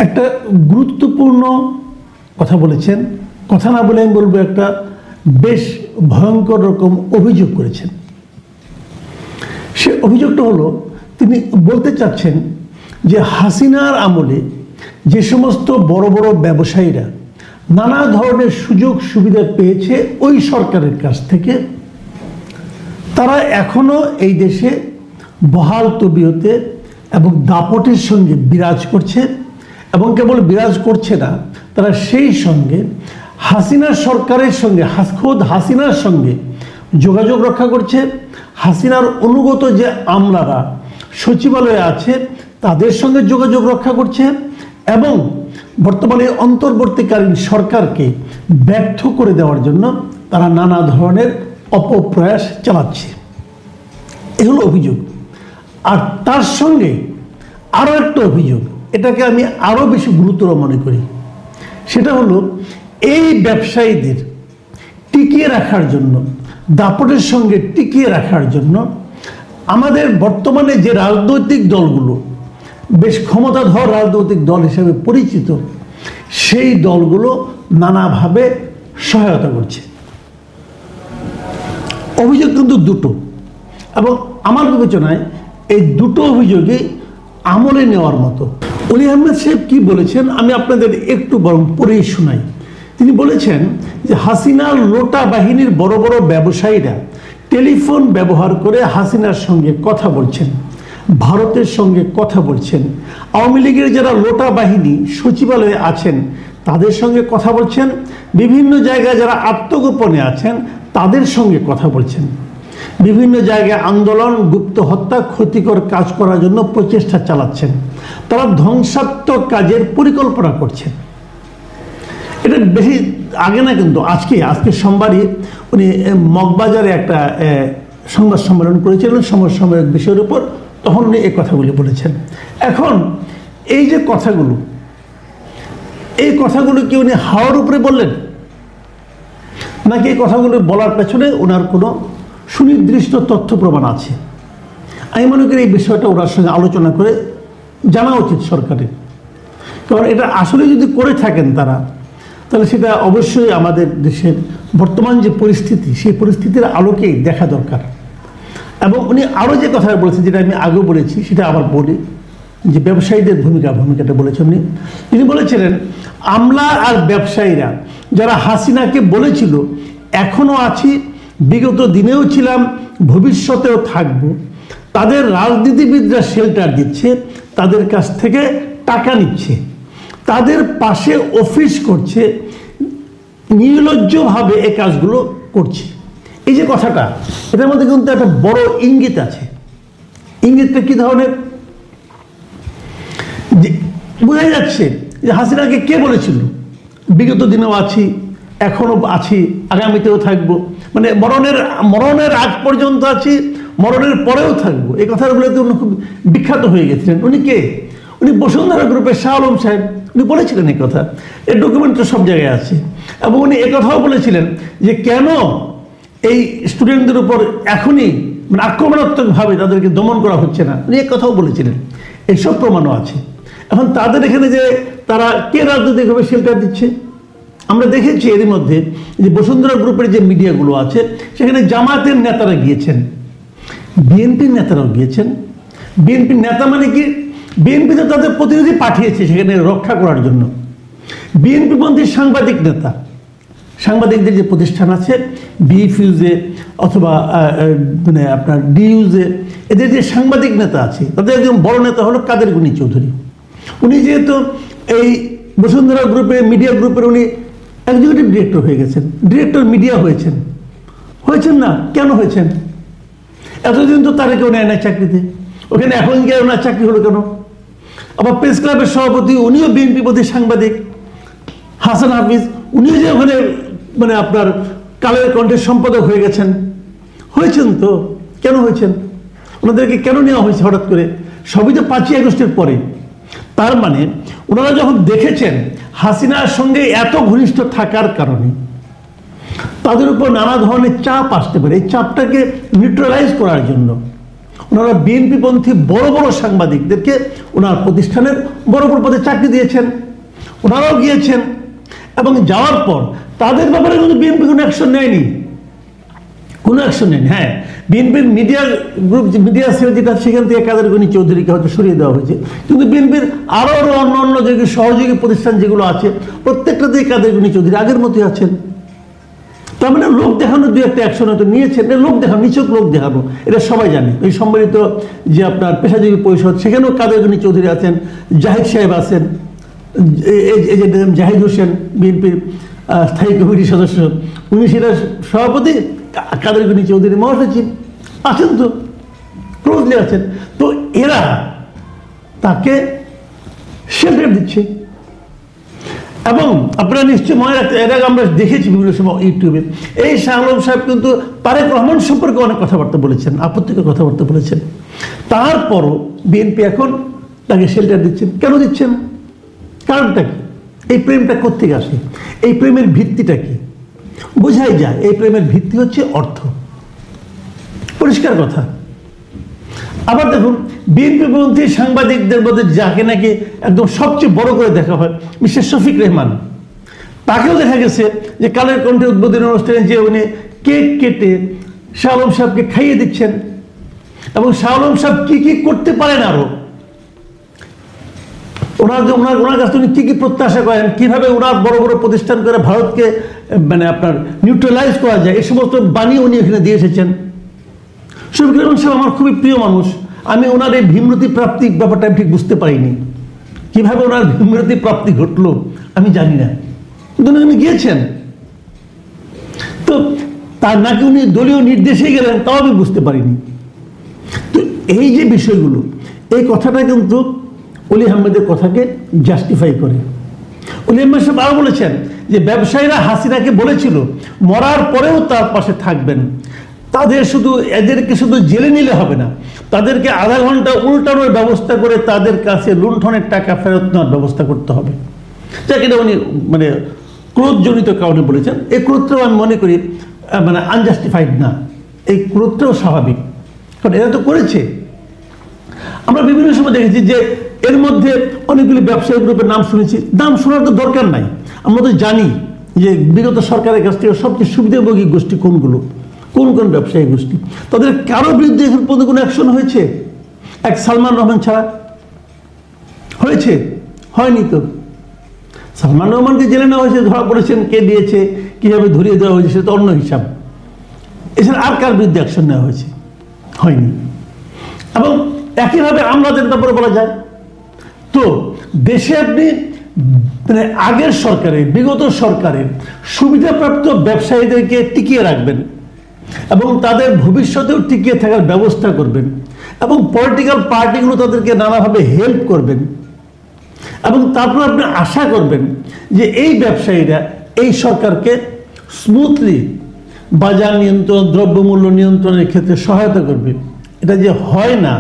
একটা গুরুত্বপূর্ণ কথা বলেছেন, কথা না বলে আমি বলবো একটা বেশ ভয়ঙ্কর রকম অভিযোগ করেছেন। সে অভিযোগটা হলো তিনি বলতে চাচ্ছেন যে হাসিনার আমলে যে সমস্ত বড় বড় ব্যবসায়ীরা নানা ধরনের সুযোগ সুবিধা পেয়েছে ওই সরকারের কাছ থেকে, তারা এখনো এই দেশে বহাল তবিয়তে এবং দাপটের সঙ্গে বিরাজ করছে। এবং কেবল বিরাজ করছে না, তারা সেই সঙ্গে হাসিনা সরকারের সঙ্গে খোদ হাসিনার সঙ্গে যোগাযোগ রক্ষা করছে। হাসিনার অনুগত যে আমলারা সচিবালয়ে আছে তাদের সঙ্গে যোগাযোগ রক্ষা করছে এবং বর্তমানে অন্তর্বর্তীকালীন সরকারকে ব্যর্থ করে দেওয়ার জন্য তারা নানা ধরনের অপপ্রয়াস চালাচ্ছে। এ হলো অভিযোগ। আর তার সঙ্গে আরও একটা অভিযোগ, এটাকে আমি আরও বেশি গুরুতর মনে করি, সেটা হলো এই ব্যবসায়ীদের টিকিয়ে রাখার জন্য, দাপটের সঙ্গে টিকিয়ে রাখার জন্য আমাদের বর্তমানে যে রাজনৈতিক দলগুলো বেশ ক্ষমতাধর রাজনৈতিক দল হিসেবে পরিচিত, সেই দলগুলো নানাভাবে সহায়তা করছে। অভিযোগ কিন্তু দুটো, এবং আমার বিবেচনায় এই দুটো অভিযোগই আমলে নেওয়ার মতো। অলি আহমেদ সাহেব কি বলেছেন আমি আপনাদের একটু বরং পড়েই শোনাই। তিনি বলেছেন যে হাসিনার লোটা বাহিনীর বড় বড় ব্যবসায়ীরা টেলিফোন ব্যবহার করে হাসিনার সঙ্গে কথা বলছেন, ভারতের সঙ্গে কথা বলছেন, আওয়ামী লীগের যারা লোটা বাহিনী সচিবালয়ে আছেন তাদের সঙ্গে কথা বলছেন, বিভিন্ন জায়গায় যারা আত্মগোপনে আছেন তাদের সঙ্গে কথা বলছেন, বিভিন্ন জায়গায় আন্দোলন, গুপ্ত হত্যা, ক্ষতিকর কাজ করার জন্য প্রচেষ্টা চালাচ্ছেন, তারা ধ্বংসাত্মক কাজের পরিকল্পনা করছেন। এটা বেশি আগে না, কিন্তু আজকে সোমবারই উনি মগবাজারে একটা সংবাদ সম্মেলন করেছিলেন সমসাময়িক বিষয়ের উপর, তখন উনি এই কথাগুলি বলেছেন। এখন এই যে কথাগুলো, এই কথাগুলো কি উনি হাওয়ার উপরে বললেন, নাকি এই কথাগুলো বলার পেছনে ওনার কোনো সুনির্দিষ্ট তথ্য প্রমাণ আছে? আমি মনে করি এই বিষয়টা ওনার সঙ্গে আলোচনা করে জানা উচিত সরকারের। কারণ এটা আসলে যদি করে থাকেন তারা, তাহলে সেটা অবশ্যই আমাদের দেশের বর্তমান যে পরিস্থিতি, সেই পরিস্থিতির আলোকেই দেখা দরকার। এবং উনি আরও যে কথা বলেছেন, যেটা আমি আগেও বলেছি, সেটা আবার বলি, যে ব্যবসায়ীদের ভূমিকাটা বলেছেন উনি। তিনি বলেছিলেন আমলা আর ব্যবসায়ীরা যারা হাসিনাকে বলেছিল এখনও আছি, বিগত দিনেও ছিলাম, ভবিষ্যতেও থাকব, তাদের রাজনীতিবিদরা শেল্টার দিচ্ছে, তাদের কাছ থেকে টাকা নিচ্ছে, তাদের পাশে অফিস করছে, নির্লজ্জভাবে এই কাজগুলো করছে। এই যে কথাটা, এটার মধ্যে কিন্তু একটা বড় ইঙ্গিত আছে। ইঙ্গিতটা কি ধরনের? যে বোঝা যাচ্ছে যে হাসিনাকে কে বলেছিল বিগত দিনেও আছি, এখনো আছি, আগামীতেও থাকবো, মানে মরণের আগ পর্যন্ত আছি, মরণের পরেও থাকবো। এই কথাগুলোতে উনি খুব বিখ্যাত হয়ে গেছিলেন। উনি কে? উনি বসুন্ধরা গ্রুপের শাহ আলম সাহেব। উনি বলেছিলেন এই কথা, এর ডকুমেন্ট তো সব জায়গায় আছে। এবং উনি একথাও বলেছিলেন যে কেন এই স্টুডেন্টদের উপর এখনই মানে আক্রমণাত্মকভাবে তাদেরকে দমন করা হচ্ছে না, উনি এক কথাও বলেছিলেন। এসব প্রমাণও আছে। এখন তাদের এখানে যে তারা কে রাজনৈতিকভাবে শেল্টার দিচ্ছে, আমরা দেখেছি এরই মধ্যে যে বসুন্ধরা গ্রুপের যে মিডিয়াগুলো আছে সেখানে জামায়াতের নেতারা গিয়েছেন, বিএনপির নেতারাও গিয়েছেন। বিএনপির নেতা মানে কি? বিএনপি তো তাদের প্রতিনিধি পাঠিয়েছে সেখানে রক্ষা করার জন্য। বিএনপিপন্থী সাংবাদিক নেতা, সাংবাদিকদের যে প্রতিষ্ঠান আছে বিএফইউজে অথবা মানে আপনার ডিইউজে, এদের যে সাংবাদিক নেতা আছে তাদের একজন বড় নেতা হলো কাদের গনি চৌধুরী। উনি যেহেতু এই বসুন্ধরা গ্রুপের মিডিয়া গ্রুপের উনি এক্সিকিউটিভ ডিরেক্টর হয়ে গেছেন, ডিরেক্টর মিডিয়া হয়েছেন না? কেন হয়েছেন? এতদিন তো তারা কেউ নেয় না চাকরিতে, ওখানে এখন গিয়ে ওনার চাকরি হলো কেন? আবার প্রেস ক্লাবের সভাপতি উনিও বিএনপি প্রতি সাংবাদিক, হাসান হাফিজ উনিও যে ওখানে মানে আপনার কালের কণ্ঠের সম্পাদক হয়ে গেছেন তো কেন হয়েছেন? ওনাদেরকে কেন নেওয়া হয়েছে হঠাৎ করে? সবই তো 5ই আগস্টের পরে। তার মানে ওনারা যখন দেখেছেন হাসিনার সঙ্গে এত ঘনিষ্ঠ থাকার কারণে তাদের উপর নানা ধরনের চাপ আসতে পারে, এই চাপটাকে নিউট্রালাইজ করার জন্য ওনারা বিএনপি পন্থী বড় বড় সাংবাদিকদেরকে ওনার প্রতিষ্ঠানের বড় বড় পদে চাকরি দিয়েছেন, ওনারাও গিয়েছেন, এবং যাওয়ার পর তাদের ব্যাপারে কিন্তু বিএনপি কোনো অ্যাকশন নেয়নি, কোনো অ্যাকশন নেয়নি। হ্যাঁ, বিএনপির মিডিয়া গ্রুপ, মিডিয়া সেল যেটা, সেখান থেকে কাদের গনি চৌধুরীকে হয়তো সরিয়ে দেওয়া হয়েছে, কিন্তু বিএনপির আরও অন্য অন্য যে সহযোগী প্রতিষ্ঠান যেগুলো আছে প্রত্যেকটাতেই কাদের গনি চৌধুরী আগের মতোই আছেন। তার মানে লোক দেখানোর দু একটা অ্যাকশন হয়তো নিয়েছেন, লোক দেখানো, নিছক লোক দেখানো, এটা সবাই জানে। এই সম্মিলিত যে আপনার পেশাজীবী পরিষদ, সেখানেও কাদের গনি চৌধুরী আছেন, জাহিদ সাহেব আছেন, এই যে জাহিদ হোসেন বিএনপির স্থায়ী কমিটির সদস্য, উনি সেটা সভাপতি, কাদের গনি চৌধুরী মহাসচিব আছেন, তো ক্লোজলি আছেন। তো এরা তাকে শেল্টার দিচ্ছে। এবং আপনারা নিশ্চয়ই মনে রাখতে, এর আগে আমরা দেখেছি বিভিন্ন সময় ইউটিউবে, এই শাহ আলম সাহেব কিন্তু তারেক রহমান সম্পর্কে অনেক কথাবার্তা বলেছেন, আপত্তিকর কথাবার্তা বলেছেন। তারপরও বিএনপি এখন তাকে শেল্টার দিচ্ছেন। কেন দিচ্ছেন? কারণটা কি? এই প্রেমটা কোত্থেকে আসে? এই প্রেমের ভিত্তিটা কি? বোঝাই যায় এই প্রেমের ভিত্তি হচ্ছে অর্থ, পরিষ্কার কথা। আবার দেখুন, বিএনপি পন্থী সাংবাদিকদের মধ্যে যাকে নাকি একদম সবচেয়ে বড় করে দেখা হয়, মিস্টার শফিক রেহমান, তাকেও দেখা গেছে যে কালের কণ্ঠে উদ্বোধনী অনুষ্ঠানে যে উনি কেক কেটে শাহ আলম সাহেবকে খাইয়ে দিচ্ছেন, এবং শাহ আলম সাহেব কি কি করতে পারেন, আরো ওনার কাছ থেকে উনি কি কি প্রত্যাশা করেন, কিভাবে ওনার বড় বড় প্রতিষ্ঠান করে ভারতকে মানে আপনার নিউট্রালাইজ করা যায়, এই সমস্ত বাণী উনি এখানে দিয়ে এসেছেন। শফিক রেহমান সাহেব আমার খুবই প্রিয় মানুষ। আমি ওনার এই ভীমরতি প্রাপ্তিক ব্যাপারটা ঠিক বুঝতে পারিনি, কিভাবে ওনার ভীমরতি প্রাপ্তি ঘটলো আমি জানি না, কিন্তু উনি গিয়েছেন। তো তার নাকি উনি দলীয় নির্দেশে গেলেন, তাও আমি বুঝতে পারিনি। তো এই যে বিষয়গুলো, এই কথাটা কিন্তু অলি আহমেদের কথাকে জাস্টিফাই করে। অলি আহমেদ সাহেব আরও বলেছেন যে ব্যবসায়ীরা হাসিনাকে বলেছিল মরার পরেও তার পাশে থাকবেন, এদেরকে শুধু জেলে নিলে হবে না, তাদেরকে আধা ঘন্টা উল্টানোর ব্যবস্থা করে তাদের কাছে লুণ্ঠনের টাকা ফেরত নেওয়ার ব্যবস্থা করতে হবে। যাকে উনি মানে ক্রোধজনিত কারণে বলেছেন। এই ক্রোধটাও আমি মনে করি মানে আনজাস্টিফাইড না, এই ক্রোধটাও স্বাভাবিক, কারণ এরা তো করেছে। আমরা বিভিন্ন সময় দেখেছি যে এর মধ্যে অনেকগুলি ব্যবসায়ী গ্রুপের নাম শুনেছি, নাম শোনার তো দরকার নাই। আমরা তো জানি যে বিগত সরকারের কাছ থেকে সবচেয়ে সুবিধাভোগী গোষ্ঠী কোনগুলো, কোন কোন ব্যবসায়ী গোষ্ঠী। তাদের কারো বিরুদ্ধে এখন পর্যন্ত কোনো অ্যাকশন হয়েছে? এক সালমান রহমান ছাড়া হয়েছে? হয়নি তো। সালমান রহমানকে জেলে নেওয়া হয়েছে, ধরা পড়েছেন, কে দিয়েছে, কীভাবে ধরিয়ে দেওয়া হয়েছে, সেটা তো অন্য হিসাব। এছাড়া আর কার বিরুদ্ধে অ্যাকশন নেওয়া হয়েছে? হয়নি। এবং একইভাবে আমলাদের ব্যাপারে বলা যায়। তো দেশে আপনি মানে আগের সরকারের, বিগত সরকারের সুবিধাপ্রাপ্ত ব্যবসায়ীদেরকে টিকিয়ে রাখবেন এবং তাদের ভবিষ্যতেও টিকিয়ে থাকার ব্যবস্থা করবেন, এবং পলিটিক্যাল পার্টিগুলো তাদেরকে নানাভাবে হেল্প করবেন, এবং তারপর আপনি আশা করবেন যে এই ব্যবসায়ীরা এই সরকারকে স্মুথলি বাজার নিয়ন্ত্রণ, দ্রব্যমূল্য নিয়ন্ত্রণের ক্ষেত্রে সহায়তা করবে। এটা যে হয় না,